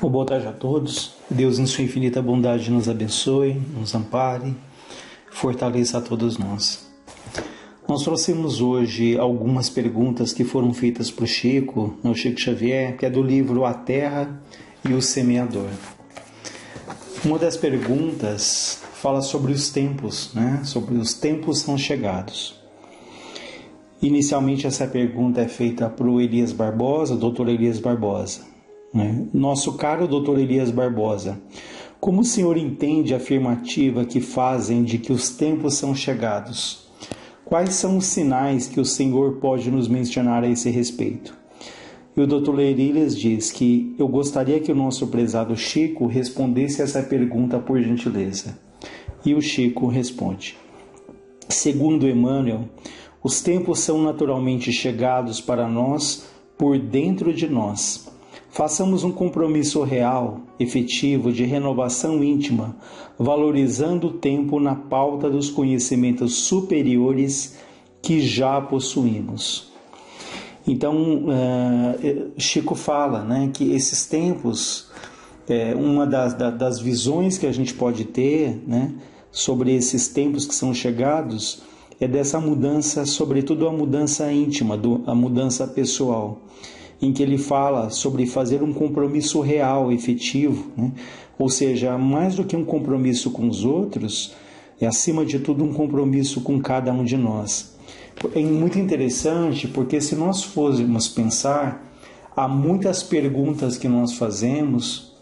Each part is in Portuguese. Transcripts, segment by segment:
Boa tarde a todos. Deus, em sua infinita bondade, nos abençoe, nos ampare, fortaleça a todos nós. Nós trouxemos hoje algumas perguntas que foram feitas para o Chico Xavier, que é do livro A Terra e o Semeador. Uma das perguntas fala sobre os tempos, sobre os tempos são chegados. Inicialmente essa pergunta é feita para o Elias Barbosa, Dr. Elias Barbosa. Nosso caro Dr. Elias Barbosa, como o senhor entende a afirmativa que fazem de que os tempos são chegados? Quais são os sinais que o senhor pode nos mencionar a esse respeito? E o Dr. Elias diz que eu gostaria que o nosso prezado Chico respondesse essa pergunta por gentileza. E o Chico responde: segundo Emmanuel, os tempos são naturalmente chegados para nós por dentro de nós. Façamos um compromisso real, efetivo, de renovação íntima, valorizando o tempo na pauta dos conhecimentos superiores que já possuímos. Então, Chico fala que esses tempos, uma das visões que a gente pode ter sobre esses tempos que são chegados é dessa mudança, sobretudo a mudança íntima, a mudança pessoal, em que ele fala sobre fazer um compromisso real, efetivo, ou seja, mais do que um compromisso com os outros, é acima de tudo um compromisso com cada um de nós. É muito interessante porque se nós fôssemos pensar, há muitas perguntas que nós fazemos,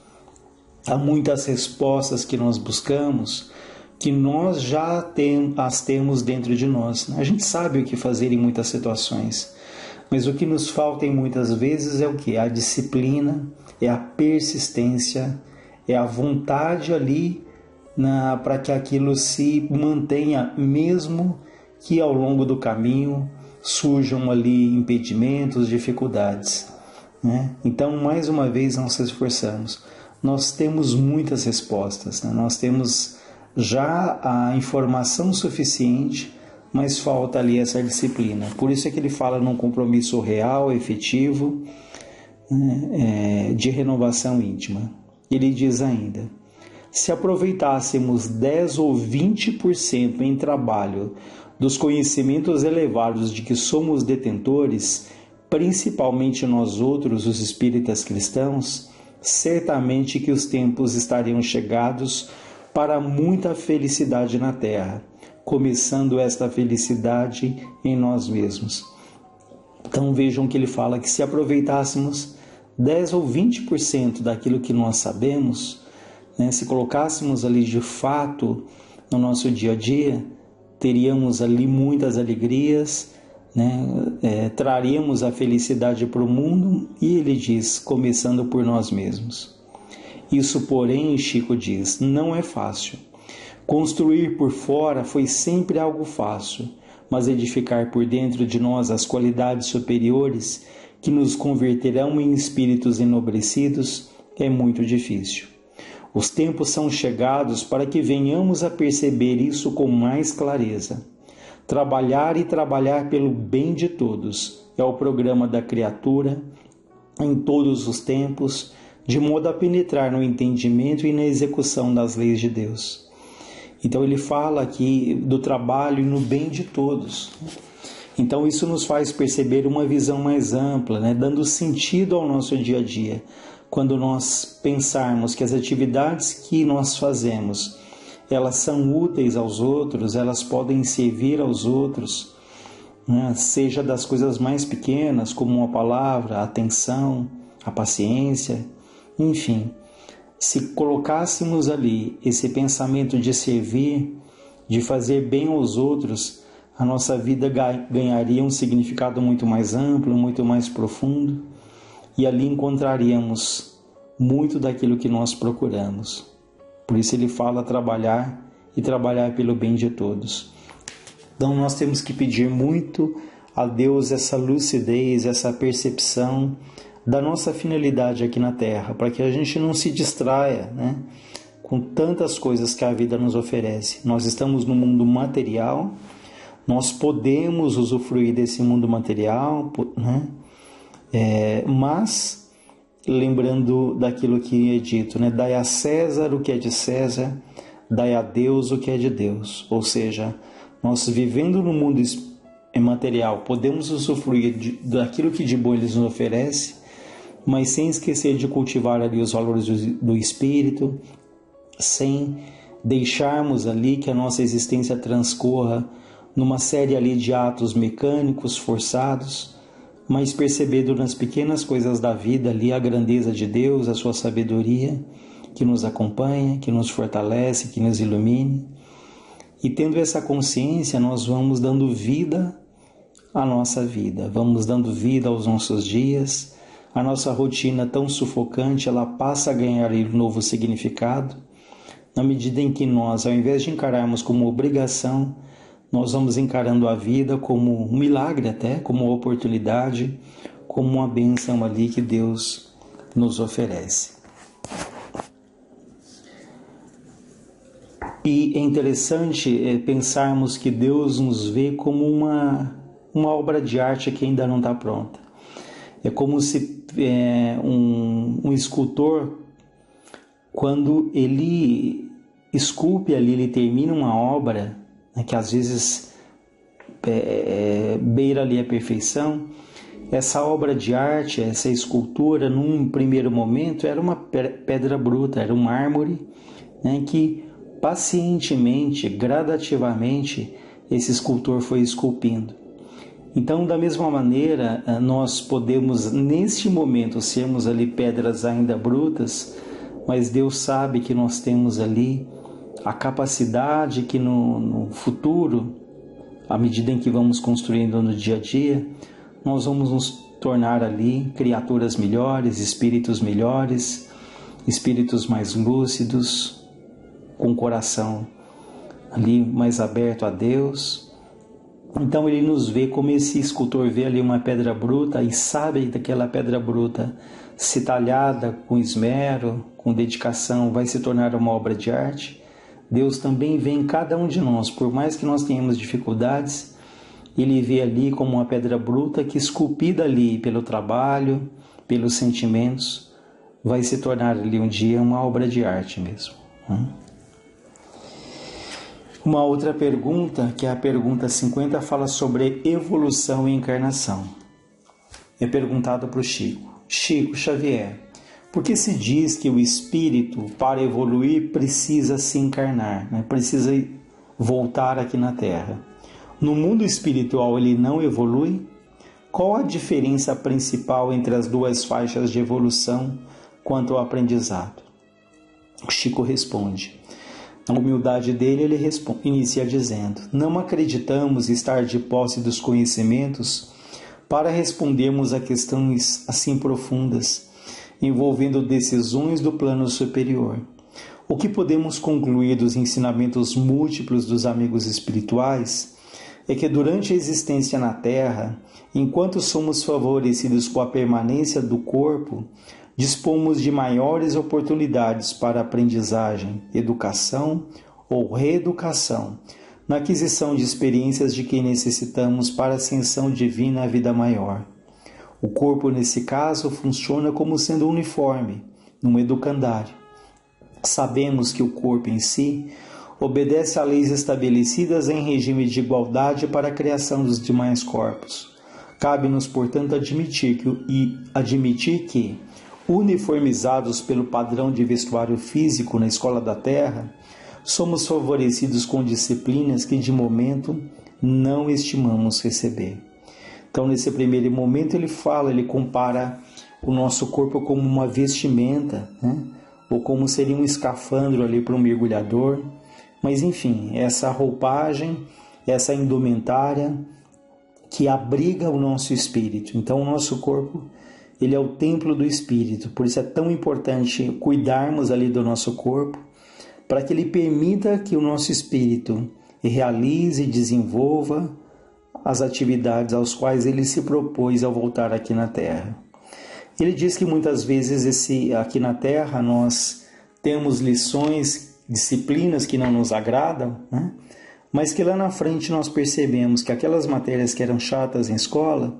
há muitas respostas que nós buscamos, que nós já as temos dentro de nós. A gente sabe o que fazer em muitas situações. Mas o que nos falta em muitas vezes é o que? A disciplina, é a persistência, é a vontade ali para que aquilo se mantenha, mesmo que ao longo do caminho surjam ali impedimentos, dificuldades. Então, mais uma vez, nós nos esforçamos. Nós temos muitas respostas, nós temos já a informação suficiente, mas falta ali essa disciplina. Por isso é que ele fala num compromisso real, efetivo, de renovação íntima. Ele diz ainda: se aproveitássemos 10 ou 20% em trabalho dos conhecimentos elevados de que somos detentores, principalmente nós outros, os espíritas cristãos, certamente que os tempos estariam chegados para muita felicidade na Terra, começando esta felicidade em nós mesmos. Então vejam que ele fala que se aproveitássemos 10 ou 20% daquilo que nós sabemos, se colocássemos ali de fato no nosso dia a dia, teríamos ali muitas alegrias, traríamos a felicidade para o mundo, e ele diz, começando por nós mesmos. Isso, porém, Chico diz, não é fácil. Construir por fora foi sempre algo fácil, mas edificar por dentro de nós as qualidades superiores que nos converterão em espíritos enobrecidos é muito difícil. Os tempos são chegados para que venhamos a perceber isso com mais clareza. Trabalhar e trabalhar pelo bem de todos é o programa da criatura em todos os tempos, de modo a penetrar no entendimento e na execução das leis de Deus. Então ele fala aqui do trabalho e no bem de todos. Então isso nos faz perceber uma visão mais ampla, dando sentido ao nosso dia a dia. Quando nós pensarmos que as atividades que nós fazemos, elas são úteis aos outros, elas podem servir aos outros, seja das coisas mais pequenas, como uma palavra, a atenção, a paciência, enfim. Se colocássemos ali esse pensamento de servir, de fazer bem aos outros, a nossa vida ganharia um significado muito mais amplo, muito mais profundo, e ali encontraríamos muito daquilo que nós procuramos. Por isso ele fala trabalhar e trabalhar pelo bem de todos. Então nós temos que pedir muito a Deus essa lucidez, essa percepção da nossa finalidade aqui na Terra, para que a gente não se distraia, com tantas coisas que a vida nos oferece. Nós estamos no mundo material, nós podemos usufruir desse mundo material, mas lembrando daquilo que é dito, né? Dai a César o que é de César, dai a Deus o que é de Deus. Ou seja, nós vivendo no mundo material, podemos usufruir daquilo que de bom Ele nos oferece, mas sem esquecer de cultivar ali os valores do Espírito, sem deixarmos ali que a nossa existência transcorra numa série ali de atos mecânicos, forçados, mas percebendo nas pequenas coisas da vida ali a grandeza de Deus, a sua sabedoria, que nos acompanha, que nos fortalece, que nos ilumine. E tendo essa consciência, nós vamos dando vida à nossa vida, vamos dando vida aos nossos dias. A nossa rotina tão sufocante, ela passa a ganhar um novo significado, na medida em que nós, ao invés de encararmos como obrigação, nós vamos encarando a vida como um milagre até, como uma oportunidade, como uma bênção ali que Deus nos oferece. E é interessante pensarmos que Deus nos vê como uma obra de arte que ainda não está pronta. É como se um escultor, quando ele esculpe ali, ele termina uma obra, né, que às vezes beira ali a perfeição. Essa obra de arte, essa escultura, num primeiro momento, era uma pedra bruta, era um mármore, né, que pacientemente, gradativamente, esse escultor foi esculpindo. Então, da mesma maneira, nós podemos, neste momento, sermos ali pedras ainda brutas, mas Deus sabe que nós temos ali a capacidade que no futuro, à medida em que vamos construindo no dia a dia, nós vamos nos tornar ali criaturas melhores, espíritos mais lúcidos, com o coração ali mais aberto a Deus. Então ele nos vê como esse escultor vê ali uma pedra bruta e sabe daquela pedra bruta, se talhada com esmero, com dedicação, vai se tornar uma obra de arte. Deus também vê em cada um de nós, por mais que nós tenhamos dificuldades, Ele vê ali como uma pedra bruta que, esculpida ali pelo trabalho, pelos sentimentos, vai se tornar ali um dia uma obra de arte mesmo. Uma outra pergunta, que é a pergunta 50, fala sobre evolução e encarnação. É perguntado para o Chico Xavier, por que se diz que o espírito, para evoluir, precisa se encarnar, né? Precisa voltar aqui na Terra? No mundo espiritual ele não evolui? Qual a diferença principal entre as duas faixas de evolução quanto ao aprendizado? O Chico responde. Na humildade dele, ele inicia dizendo: não acreditamos estar de posse dos conhecimentos para respondermos a questões assim profundas, envolvendo decisões do plano superior. O que podemos concluir dos ensinamentos múltiplos dos amigos espirituais é que durante a existência na Terra, enquanto somos favorecidos com a permanência do corpo, dispomos de maiores oportunidades para aprendizagem, educação ou reeducação, na aquisição de experiências de que necessitamos para a ascensão divina à vida maior. O corpo, nesse caso, funciona como sendo uniforme, num educandário. Sabemos que o corpo em si obedece a leis estabelecidas em regime de igualdade para a criação dos demais corpos. Cabe-nos, portanto, admitir que, uniformizados pelo padrão de vestuário físico na escola da Terra, somos favorecidos com disciplinas que, de momento, não estimamos receber. Então, nesse primeiro momento, ele compara o nosso corpo como uma vestimenta, né? Ou como seria um escafandro ali para um mergulhador. Mas, enfim, essa roupagem, essa indumentária que abriga o nosso espírito. Então, o nosso corpo, ele é o templo do espírito. Por isso é tão importante cuidarmos ali do nosso corpo, para que ele permita que o nosso espírito realize e desenvolva as atividades aos quais ele se propôs ao voltar aqui na Terra. Ele diz que muitas vezes aqui na Terra nós temos lições, disciplinas que não nos agradam, né? Mas que lá na frente nós percebemos que aquelas matérias que eram chatas em escola,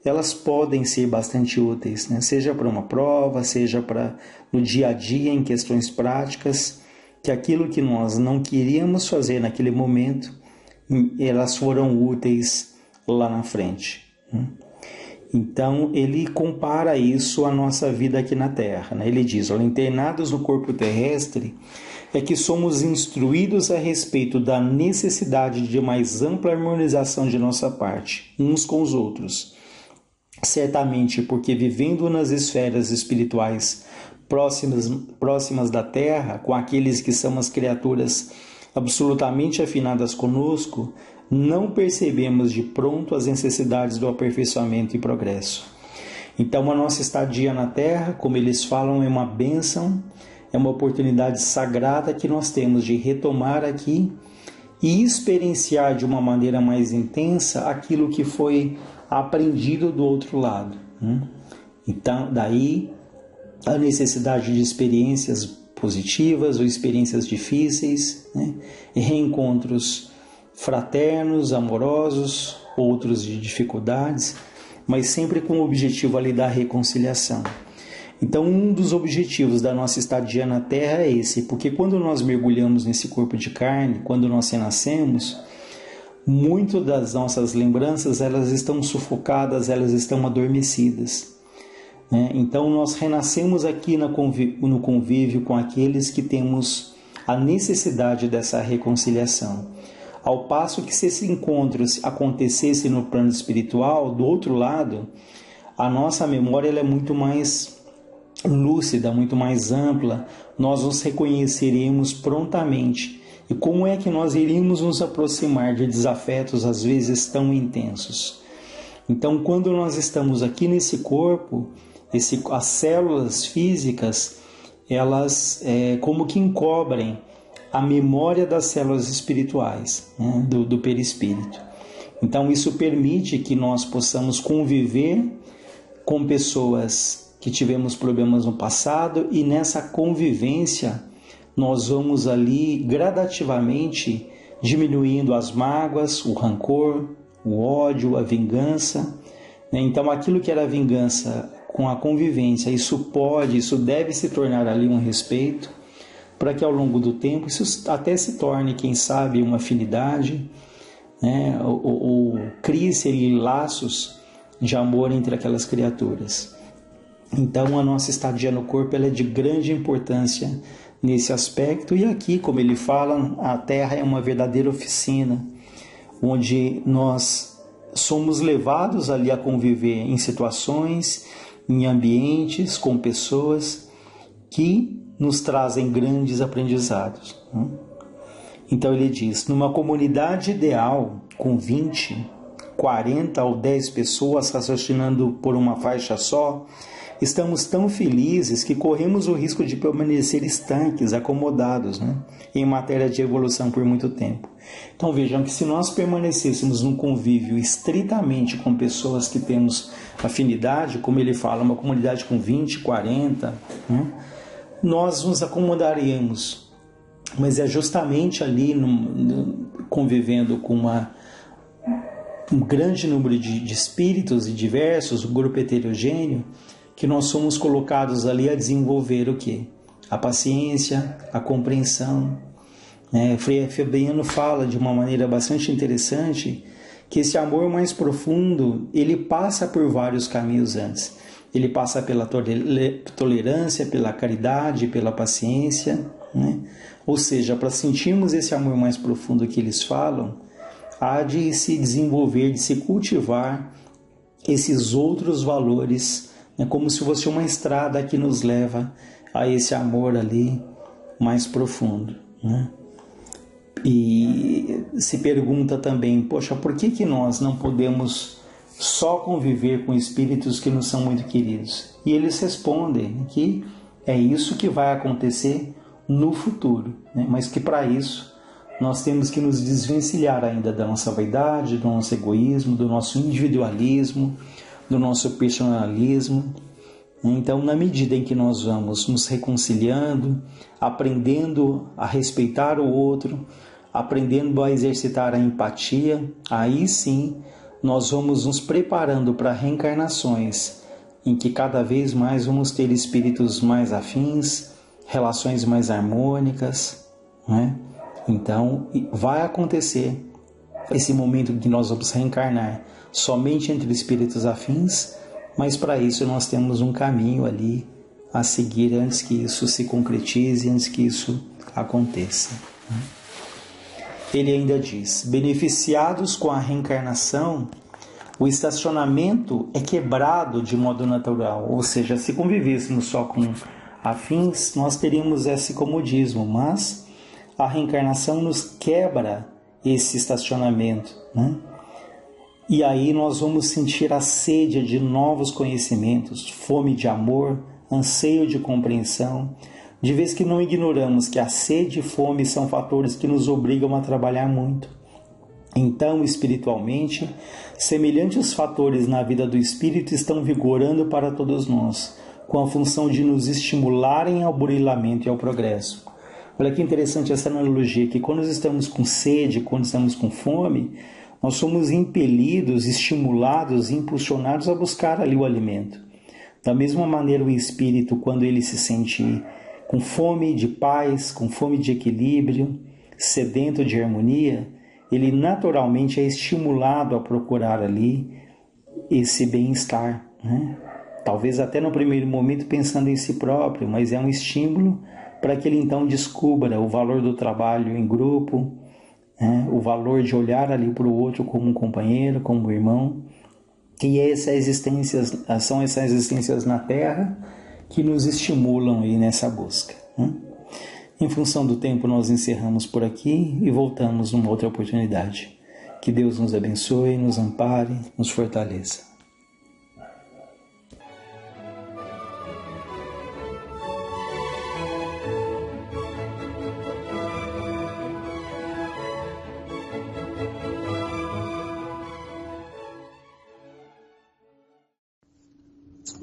elas podem ser bastante úteis, né? Seja para uma prova, seja para no dia a dia, em questões práticas, que aquilo que nós não queríamos fazer naquele momento, elas foram úteis lá na frente. Então, ele compara isso à nossa vida aqui na Terra, né? Ele diz, olha, internados no corpo terrestre, é que somos instruídos a respeito da necessidade de mais ampla harmonização de nossa parte, uns com os outros. Certamente porque vivendo nas esferas espirituais próximas da Terra, com aqueles que são as criaturas absolutamente afinadas conosco, não percebemos de pronto as necessidades do aperfeiçoamento e progresso. Então, a nossa estadia na Terra, como eles falam, é uma bênção, é uma oportunidade sagrada que nós temos de retomar aqui e experienciar de uma maneira mais intensa aquilo que foi aprendido do outro lado. Então, daí a necessidade de experiências positivas ou experiências difíceis, né? E reencontros fraternos, amorosos, outros de dificuldades, mas sempre com o objetivo ali da reconciliação. Então, um dos objetivos da nossa estadia na Terra é esse, porque quando nós mergulhamos nesse corpo de carne, quando nós renascemos, muito das nossas lembranças, elas estão sufocadas, elas estão adormecidas. Então, nós renascemos aqui no convívio com aqueles que temos a necessidade dessa reconciliação. Ao passo que se esse encontro acontecesse no plano espiritual, do outro lado, a nossa memória ela é muito mais lúcida, muito mais ampla, nós nos reconheceremos prontamente. E como é que nós iríamos nos aproximar de desafetos às vezes tão intensos? Então, quando nós estamos aqui nesse corpo, as células físicas, elas como que encobrem a memória das células espirituais, né, do perispírito. Então, isso permite que nós possamos conviver com pessoas que tivemos problemas no passado e nessa convivência nós vamos ali gradativamente diminuindo as mágoas, o rancor, o ódio, a vingança. Então, aquilo que era vingança com a convivência, isso deve se tornar ali um respeito, para que ao longo do tempo isso até se torne, quem sabe, uma afinidade, né? ou crie-se laços de amor entre aquelas criaturas. Então, a nossa estadia no corpo ela é de grande importância nesse aspecto, e aqui, como ele fala, a Terra é uma verdadeira oficina, onde nós somos levados ali a conviver em situações, em ambientes, com pessoas que nos trazem grandes aprendizados. Então ele diz, numa comunidade ideal, com 20, 40 ou 10 pessoas raciocinando por uma faixa só, estamos tão felizes que corremos o risco de permanecer estanques, acomodados, né, em matéria de evolução por muito tempo. Então vejam que se nós permanecêssemos num convívio estritamente com pessoas que temos afinidade, como ele fala, uma comunidade com 20, 40, né, nós nos acomodaríamos. Mas é justamente ali, convivendo com um grande número de espíritos e diversos, um grupo heterogêneo, que nós somos colocados ali a desenvolver o quê? A paciência, a compreensão. Frei Fabiano fala de uma maneira bastante interessante que esse amor mais profundo, ele passa por vários caminhos antes. Ele passa pela tolerância, pela caridade, pela paciência, né? Ou seja, para sentirmos esse amor mais profundo que eles falam, há de se desenvolver, de se cultivar esses outros valores, né? Como se fosse uma estrada que nos leva a esse amor ali mais profundo, né? E se pergunta também, poxa, por que nós não podemos só conviver com espíritos que nos são muito queridos? E eles respondem que é isso que vai acontecer no futuro, né? Mas que para isso nós temos que nos desvencilhar ainda da nossa vaidade, do nosso egoísmo, do nosso individualismo, do nosso personalismo. Então, na medida em que nós vamos nos reconciliando, aprendendo a respeitar o outro, aprendendo a exercitar a empatia, aí sim nós vamos nos preparando para reencarnações em que cada vez mais vamos ter espíritos mais afins, relações mais harmônicas, né? Então, vai acontecer esse momento que nós vamos reencarnar somente entre espíritos afins, mas para isso nós temos um caminho ali a seguir antes que isso se concretize, antes que isso aconteça. Ele ainda diz: beneficiados com a reencarnação, o estacionamento é quebrado de modo natural, ou seja, se convivêssemos só com afins, nós teríamos esse comodismo, mas a reencarnação nos quebra esse estacionamento, né? E aí nós vamos sentir a sede de novos conhecimentos, fome de amor, anseio de compreensão, de vez que não ignoramos que a sede e fome são fatores que nos obrigam a trabalhar muito. Então, espiritualmente, semelhantes fatores na vida do espírito estão vigorando para todos nós, com a função de nos estimularem ao burilamento e ao progresso. Olha que interessante essa analogia, que quando estamos com sede, quando estamos com fome, nós somos impelidos, estimulados, impulsionados a buscar ali o alimento. Da mesma maneira, o espírito, quando ele se sente com fome de paz, com fome de equilíbrio, sedento de harmonia, ele naturalmente é estimulado a procurar ali esse bem-estar, né? Talvez até no primeiro momento pensando em si próprio, mas é um estímulo para que ele então descubra o valor do trabalho em grupo, né? O valor de olhar ali para o outro como um companheiro, como um irmão. E são essas existências na Terra que nos estimulam aí nessa busca, né? Em função do tempo, nós encerramos por aqui e voltamos numa outra oportunidade. Que Deus nos abençoe, nos ampare, nos fortaleça.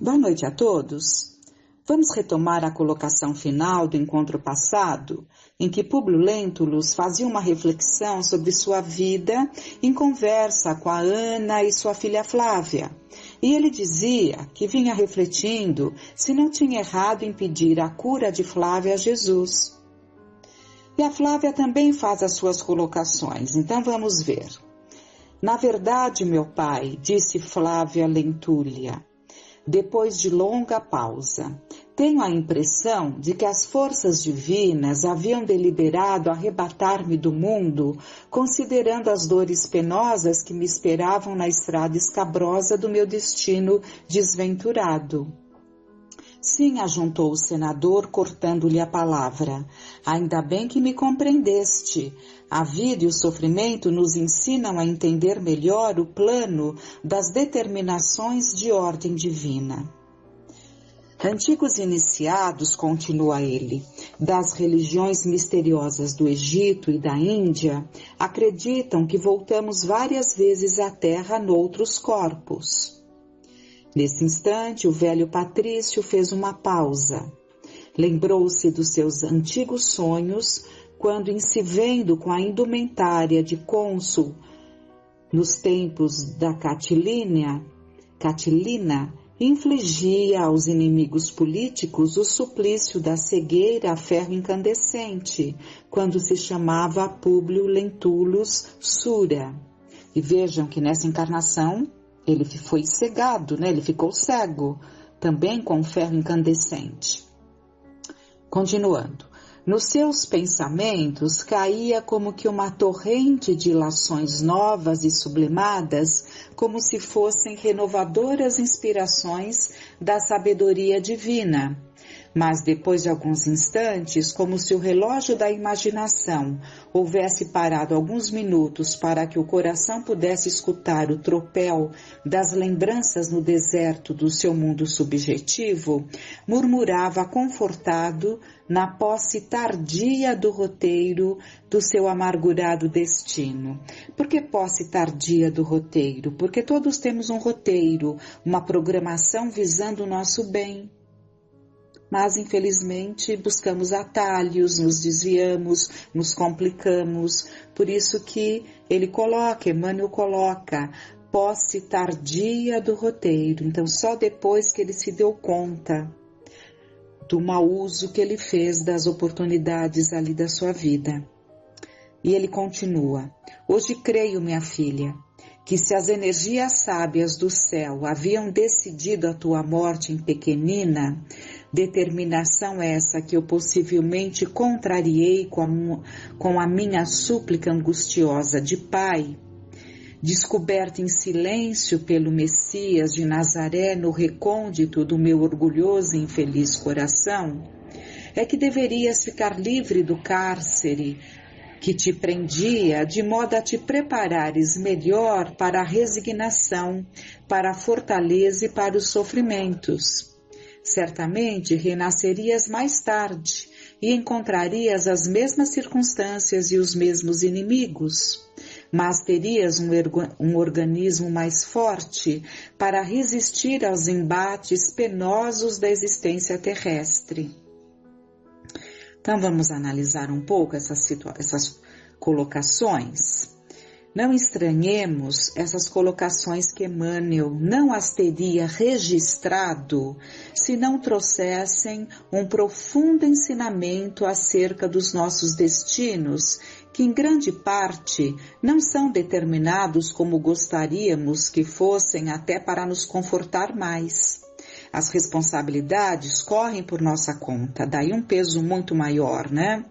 Boa noite a todos. Vamos retomar a colocação final do encontro passado, em que Públio Lentulus fazia uma reflexão sobre sua vida em conversa com a Ana e sua filha Flávia. E ele dizia que vinha refletindo se não tinha errado em pedir a cura de Flávia a Jesus. E a Flávia também faz as suas colocações, então vamos ver. Na verdade, meu pai, disse Flávia Lentúlia, depois de longa pausa, tenho a impressão de que as forças divinas haviam deliberado arrebatar-me do mundo, considerando as dores penosas que me esperavam na estrada escabrosa do meu destino desventurado. Sim, ajuntou o senador, cortando-lhe a palavra. Ainda bem que me compreendeste. A vida e o sofrimento nos ensinam a entender melhor o plano das determinações de ordem divina. Antigos iniciados, continua ele, das religiões misteriosas do Egito e da Índia, acreditam que voltamos várias vezes à Terra noutros corpos. Nesse instante, o velho patrício fez uma pausa. Lembrou-se dos seus antigos sonhos, quando, em se vendo com a indumentária de cônsul nos tempos da Catilina, infligia aos inimigos políticos o suplício da cegueira a ferro incandescente, quando se chamava Públio Lentulus Sura. E vejam que nessa encarnação ele foi cegado, né? Ele ficou cego, também com ferro incandescente. Continuando. Nos seus pensamentos caía como que uma torrente de ilações novas e sublimadas, como se fossem renovadoras inspirações da sabedoria divina. Mas depois de alguns instantes, como se o relógio da imaginação houvesse parado alguns minutos para que o coração pudesse escutar o tropel das lembranças no deserto do seu mundo subjetivo, murmurava confortado na posse tardia do roteiro do seu amargurado destino. Por que posse tardia do roteiro? Porque todos temos um roteiro, uma programação visando o nosso bem. Mas, infelizmente, buscamos atalhos, nos desviamos, nos complicamos. Por isso que ele coloca, Emmanuel coloca, posse tardia do roteiro. Então, só depois que ele se deu conta do mau uso que ele fez das oportunidades ali da sua vida. E ele continua: hoje creio, minha filha, que se as energias sábias do céu haviam decidido a tua morte em pequenina, determinação essa que eu possivelmente contrariei com a minha súplica angustiosa de Pai, descoberta em silêncio pelo Messias de Nazaré no recôndito do meu orgulhoso e infeliz coração, é que deverias ficar livre do cárcere que te prendia, de modo a te preparares melhor para a resignação, para a fortaleza e para os sofrimentos. Certamente renascerias mais tarde e encontrarias as mesmas circunstâncias e os mesmos inimigos, mas terias um organismo mais forte para resistir aos embates penosos da existência terrestre. Então vamos analisar um pouco essas colocações. Não estranhemos essas colocações que Emmanuel não as teria registrado se não trouxessem um profundo ensinamento acerca dos nossos destinos, que em grande parte não são determinados como gostaríamos que fossem, até para nos confortar mais. As responsabilidades correm por nossa conta, daí um peso muito maior, né?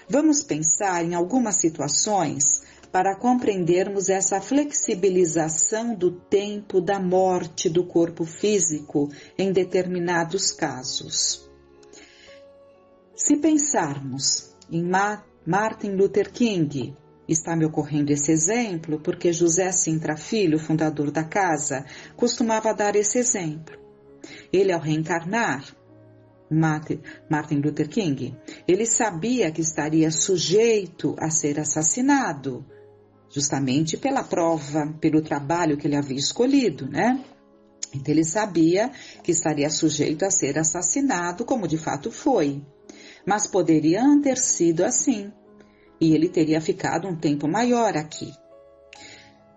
Vamos pensar em algumas situações para compreendermos essa flexibilização do tempo da morte do corpo físico em determinados casos. Se pensarmos em Martin Luther King, está me ocorrendo esse exemplo porque José Sintra Filho, fundador da casa, costumava dar esse exemplo. Ele, ao reencarnar, Martin Luther King, ele sabia que estaria sujeito a ser assassinado, justamente pela prova, pelo trabalho que ele havia escolhido, né? Então ele sabia que estaria sujeito a ser assassinado, como de fato foi. Mas poderia não ter sido assim, e ele teria ficado um tempo maior aqui.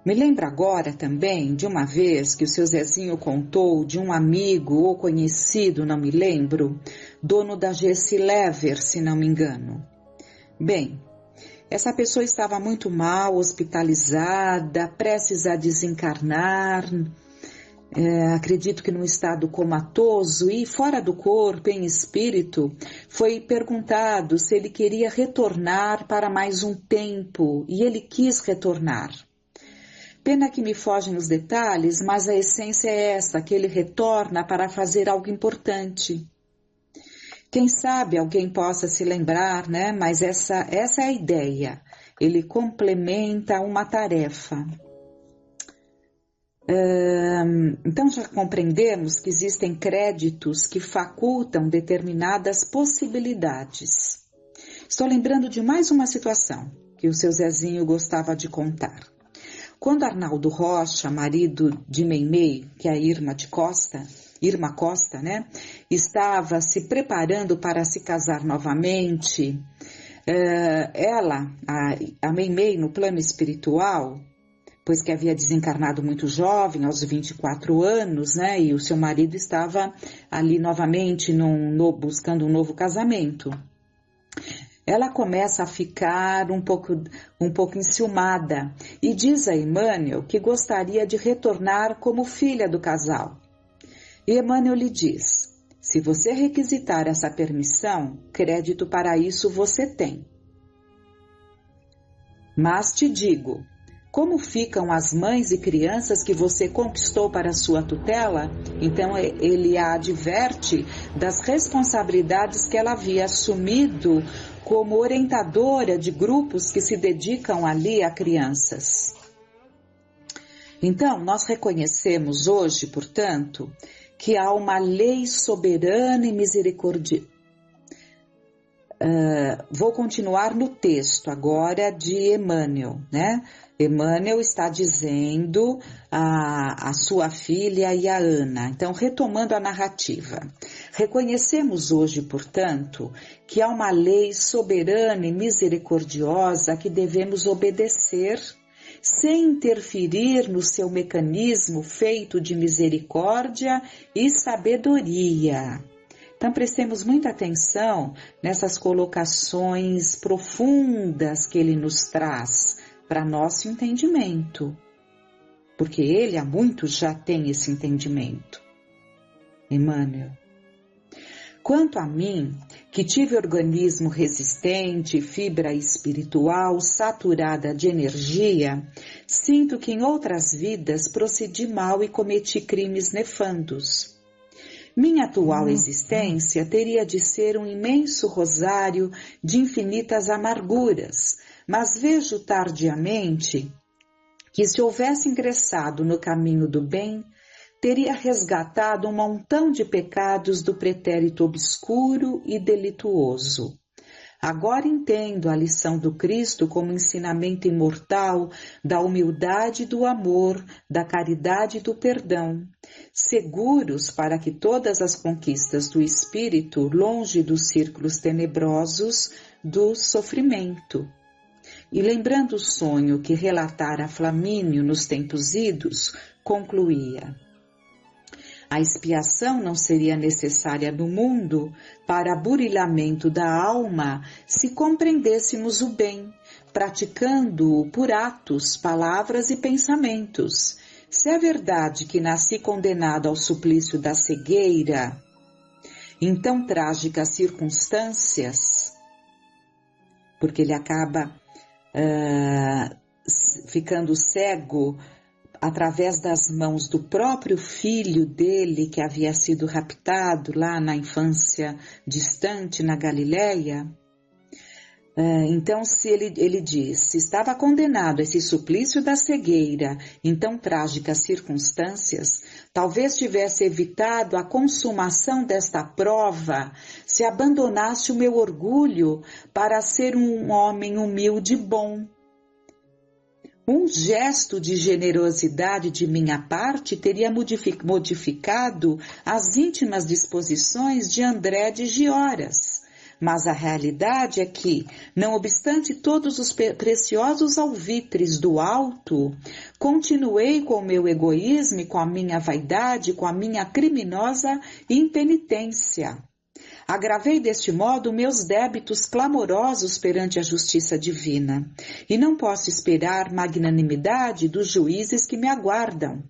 Me lembro agora também de uma vez que o seu Zezinho contou de um amigo ou conhecido, não me lembro, dono da GC Lever, se não me engano. Bem, essa pessoa estava muito mal, hospitalizada, prestes a desencarnar, acredito que num estado comatoso e fora do corpo, em espírito. Foi perguntado se ele queria retornar para mais um tempo, e ele quis retornar. Pena que me fogem os detalhes, mas a essência é essa, que ele retorna para fazer algo importante. Quem sabe alguém possa se lembrar, né? Mas essa é a ideia. Ele complementa uma tarefa. Então já compreendemos que existem créditos que facultam determinadas possibilidades. Estou lembrando de mais uma situação que o seu Zezinho gostava de contar. Quando Arnaldo Rocha, marido de Meimei, que é a Irma Costa, né, estava se preparando para se casar novamente, a Meimei, no plano espiritual, pois que havia desencarnado muito jovem, aos 24 anos, né, e o seu marido estava ali novamente buscando um novo casamento. Ela começa a ficar um pouco enciumada e diz a Emmanuel que gostaria de retornar como filha do casal. E Emmanuel lhe diz: se você requisitar essa permissão, crédito para isso você tem. Mas te digo, como ficam as mães e crianças que você conquistou para sua tutela? Então ele a adverte das responsabilidades que ela havia assumido como orientadora de grupos que se dedicam ali a crianças. Então, nós reconhecemos hoje, portanto, que há uma lei soberana e misericordiosa. Vou continuar no texto agora de Emmanuel, né? Emmanuel está dizendo a sua filha e a Ana. Então, retomando a narrativa. Reconhecemos hoje, portanto, que há uma lei soberana e misericordiosa que devemos obedecer sem interferir no seu mecanismo feito de misericórdia e sabedoria. Então prestemos muita atenção nessas colocações profundas que ele nos traz para nosso entendimento, porque ele há muito já tem esse entendimento. Emmanuel. Quanto a mim, que tive organismo resistente, fibra espiritual saturada de energia, sinto que em outras vidas procedi mal e cometi crimes nefandos. Minha atual existência teria de ser um imenso rosário de infinitas amarguras, mas vejo tardiamente que se houvesse ingressado no caminho do bem, teria resgatado um montão de pecados do pretérito obscuro e delituoso. Agora entendo a lição do Cristo como ensinamento imortal da humildade e do amor, da caridade e do perdão, seguros para que todas as conquistas do espírito, longe dos círculos tenebrosos do sofrimento. E lembrando o sonho que relatara Flamínio nos tempos idos, concluía: a expiação não seria necessária no mundo para burilamento da alma se compreendêssemos o bem, praticando-o por atos, palavras e pensamentos. Se é verdade que nasci condenado ao suplício da cegueira, em tão trágicas circunstâncias, porque ele acaba ficando cego através das mãos do próprio filho dele, que havia sido raptado lá na infância distante, na Galileia. Então, se ele diz, se estava condenado a esse suplício da cegueira em tão trágicas circunstâncias, talvez tivesse evitado a consumação desta prova se abandonasse o meu orgulho para ser um homem humilde e bom. Um gesto de generosidade de minha parte teria modificado as íntimas disposições de André de Gioras. Mas a realidade é que, não obstante todos os preciosos alvitres do alto, continuei com o meu egoísmo e com a minha vaidade, com a minha criminosa impenitência. Agravei deste modo meus débitos clamorosos perante a justiça divina, e não posso esperar magnanimidade dos juízes que me aguardam.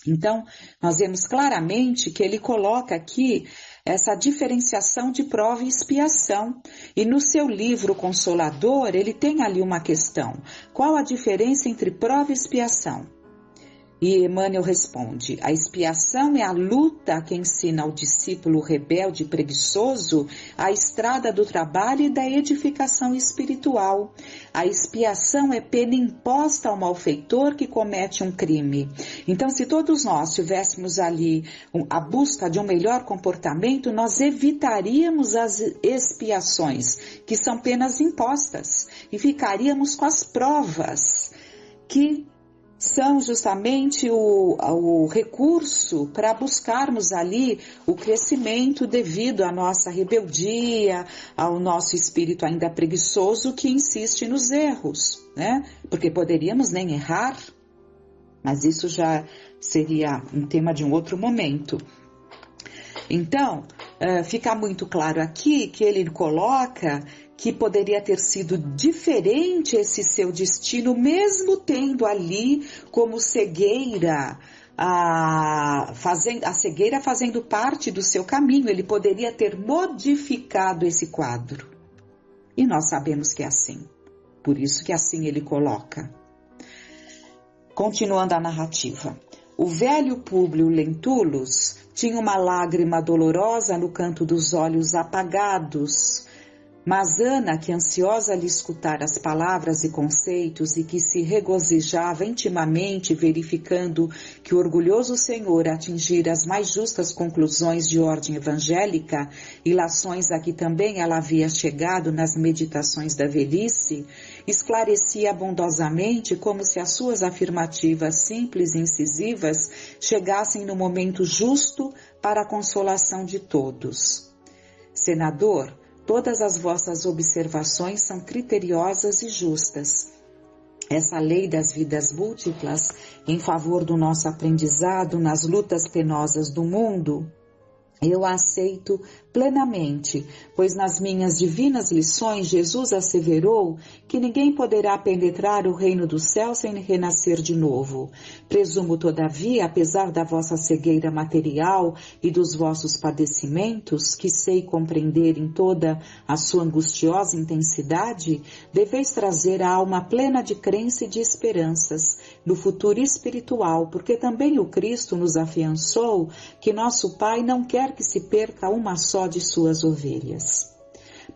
Então, nós vemos claramente que ele coloca aqui essa diferenciação de prova e expiação. E no seu livro Consolador, ele tem ali uma questão: qual a diferença entre prova e expiação? E Emmanuel responde: a expiação é a luta que ensina ao discípulo rebelde e preguiçoso a estrada do trabalho e da edificação espiritual. A expiação é pena imposta ao malfeitor que comete um crime. Então, se todos nós tivéssemos ali a busca de um melhor comportamento, nós evitaríamos as expiações, que são penas impostas, e ficaríamos com as provas, que são justamente o recurso para buscarmos ali o crescimento devido à nossa rebeldia, ao nosso espírito ainda preguiçoso que insiste nos erros, né? Porque poderíamos nem errar, mas isso já seria um tema de um outro momento. Então, fica muito claro aqui que ele coloca que poderia ter sido diferente esse seu destino, mesmo tendo ali como cegueira, a cegueira fazendo parte do seu caminho. Ele poderia ter modificado esse quadro. E nós sabemos que é assim. Por isso que assim ele coloca. Continuando a narrativa. O velho Públio Lentulus tinha uma lágrima dolorosa no canto dos olhos apagados, mas Ana, que ansiosa lhe escutar as palavras e conceitos e que se regozijava intimamente verificando que o orgulhoso Senhor atingira as mais justas conclusões de ordem evangélica, ilações a que também ela havia chegado nas meditações da velhice, esclarecia bondosamente como se as suas afirmativas simples e incisivas chegassem no momento justo para a consolação de todos. Senador, todas as vossas observações são criteriosas e justas. essa lei das vidas múltiplas em favor do nosso aprendizado nas lutas penosas do mundo, eu a aceito plenamente, pois nas minhas divinas lições Jesus asseverou que ninguém poderá penetrar o reino do céu sem renascer de novo. Presumo, todavia, apesar da vossa cegueira material e dos vossos padecimentos, que sei compreender em toda a sua angustiosa intensidade, deveis trazer a alma plena de crença e de esperanças no futuro espiritual, porque também o Cristo nos afiançou que nosso Pai não quer que se perca uma só de suas ovelhas.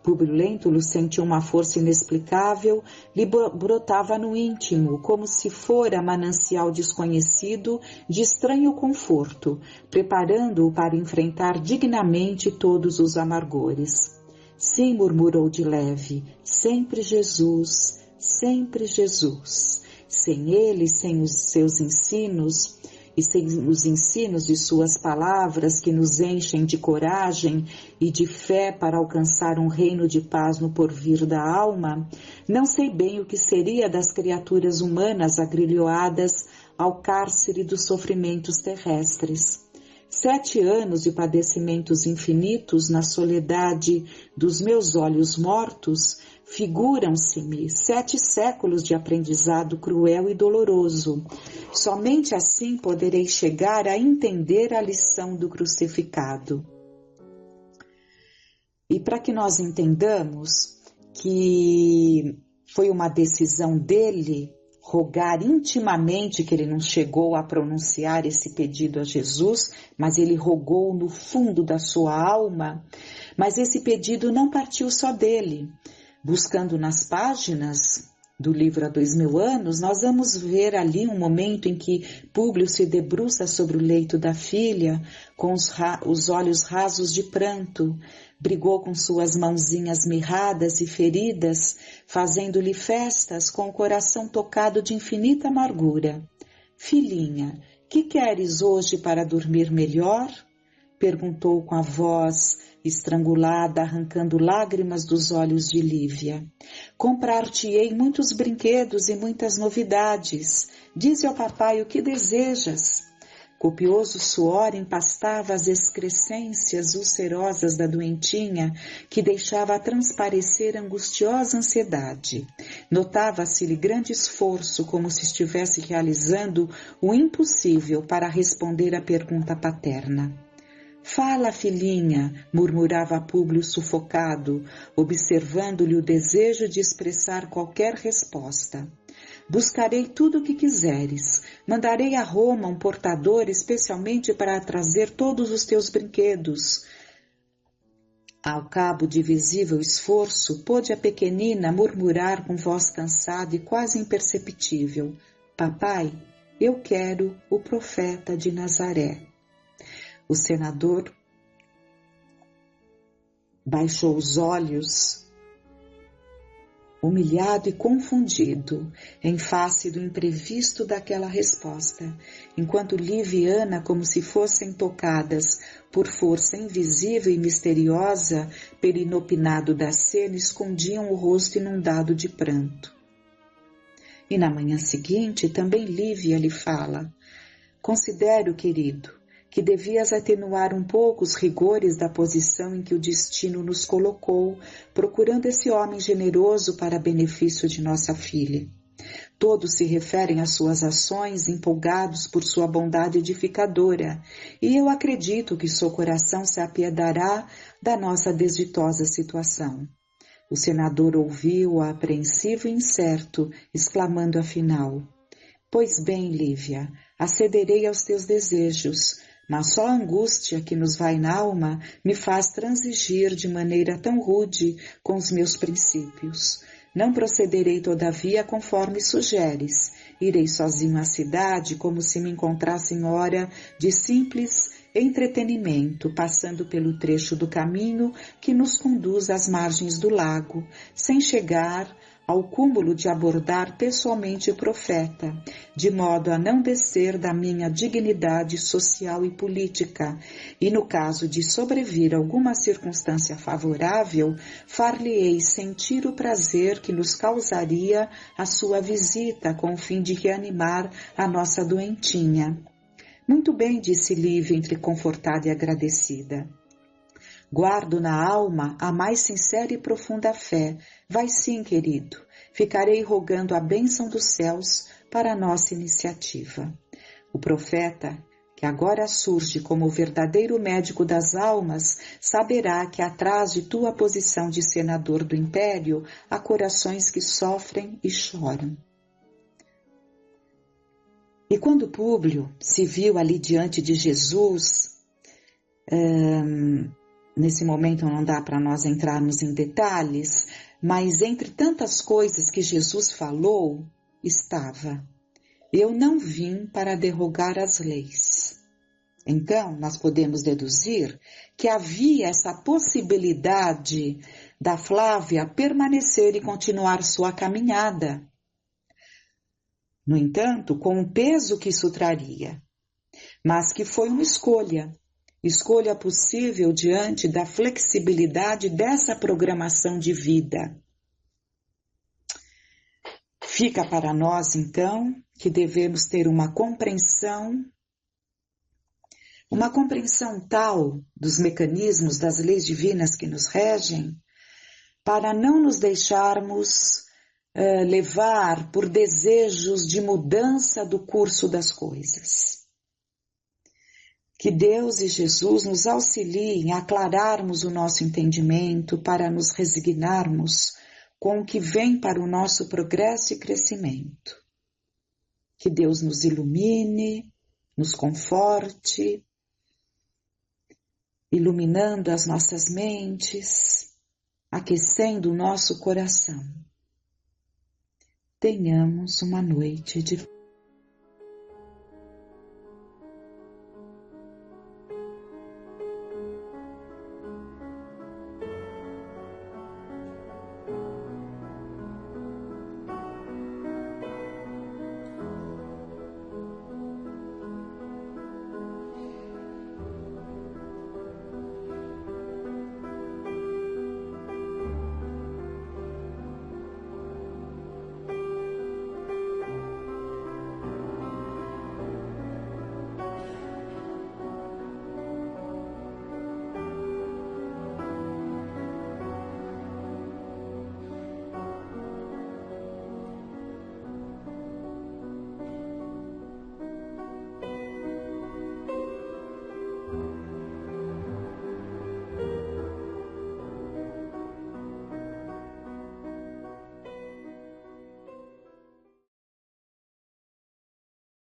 Públio Lentulus sentiu uma força inexplicável, lhe brotava no íntimo, como se fora manancial desconhecido de estranho conforto, preparando-o para enfrentar dignamente todos os amargores. Sim, murmurou de leve, sempre Jesus, sempre Jesus. Sem ele, sem os seus ensinos, e sem os ensinos de suas palavras que nos enchem de coragem e de fé para alcançar um reino de paz no porvir da alma, não sei bem o que seria das criaturas humanas agrilhoadas ao cárcere dos sofrimentos terrestres. 7 anos de padecimentos infinitos na soledade dos meus olhos mortos figuram-se-me 7 séculos de aprendizado cruel e doloroso. Somente assim poderei chegar a entender a lição do crucificado. E para que nós entendamos que foi uma decisão dele rogar intimamente, que ele não chegou a pronunciar esse pedido a Jesus, mas ele rogou no fundo da sua alma, mas esse pedido não partiu só dele. Buscando nas páginas do livro Há 2000 anos, nós vamos ver ali um momento em que Públio se debruça sobre o leito da filha, com os olhos rasos de pranto, brigou com suas mãozinhas mirradas e feridas, fazendo-lhe festas com o coração tocado de infinita amargura. Filhinha, que queres hoje para dormir melhor? Perguntou com a voz estrangulada, arrancando lágrimas dos olhos de Lívia. Comprar-te-ei muitos brinquedos e muitas novidades. Dize ao papai o que desejas. Copioso suor empastava as excrescências ulcerosas da doentinha, que deixava transparecer angustiosa ansiedade. Notava-se-lhe grande esforço, como se estivesse realizando o impossível para responder à pergunta paterna. Fala, filhinha, murmurava Públio sufocado, observando-lhe o desejo de expressar qualquer resposta. Buscarei tudo o que quiseres. Mandarei a Roma um portador especialmente para trazer todos os teus brinquedos. Ao cabo de visível esforço, pôde a pequenina murmurar com voz cansada e quase imperceptível: Papai, eu quero o profeta de Nazaré. O senador baixou os olhos, humilhado e confundido, em face do imprevisto daquela resposta, enquanto Lívia e Ana, como se fossem tocadas por força invisível e misteriosa pelo inopinado da cena, escondiam o rosto inundado de pranto. E na manhã seguinte, também Lívia lhe fala: Considero, querido, que devias atenuar um pouco os rigores da posição em que o destino nos colocou, procurando esse homem generoso para benefício de nossa filha. Todos se referem às suas ações, empolgados por sua bondade edificadora, e eu acredito que seu coração se apiedará da nossa desditosa situação. O senador ouviu-o apreensivo e incerto, exclamando afinal: Pois bem, Lívia, acederei aos teus desejos, mas só a angústia que nos vai na alma me faz transigir de maneira tão rude com os meus princípios. Não procederei, todavia, conforme sugeres. Irei sozinho à cidade, como se me encontrasse em hora de simples entretenimento, passando pelo trecho do caminho que nos conduz às margens do lago, sem chegar ao cúmulo de abordar pessoalmente o profeta, de modo a não descer da minha dignidade social e política, e no caso de sobrevir alguma circunstância favorável, far-lhe-ei sentir o prazer que nos causaria a sua visita, com o fim de reanimar a nossa doentinha. Muito bem, disse Lívia, entre confortada e agradecida. Guardo na alma a mais sincera e profunda fé. Vai sim, querido. Ficarei rogando a bênção dos céus para a nossa iniciativa. O profeta, que agora surge como o verdadeiro médico das almas, saberá que atrás de tua posição de senador do império há corações que sofrem e choram. E quando Públio se viu ali diante de Jesus, nesse momento não dá para nós entrarmos em detalhes, mas entre tantas coisas que Jesus falou, estava: eu não vim para derrogar as leis. Então, nós podemos deduzir que havia essa possibilidade da Flávia permanecer e continuar sua caminhada. No entanto, com o peso que isso traria, mas que foi uma escolha possível diante da flexibilidade dessa programação de vida. Fica para nós, então, que devemos ter uma compreensão tal dos mecanismos das leis divinas que nos regem, para não nos deixarmos levar por desejos de mudança do curso das coisas. Que Deus e Jesus nos auxiliem a aclararmos o nosso entendimento para nos resignarmos com o que vem para o nosso progresso e crescimento. Que Deus nos ilumine, nos conforte, iluminando as nossas mentes, aquecendo o nosso coração. Tenhamos uma noite de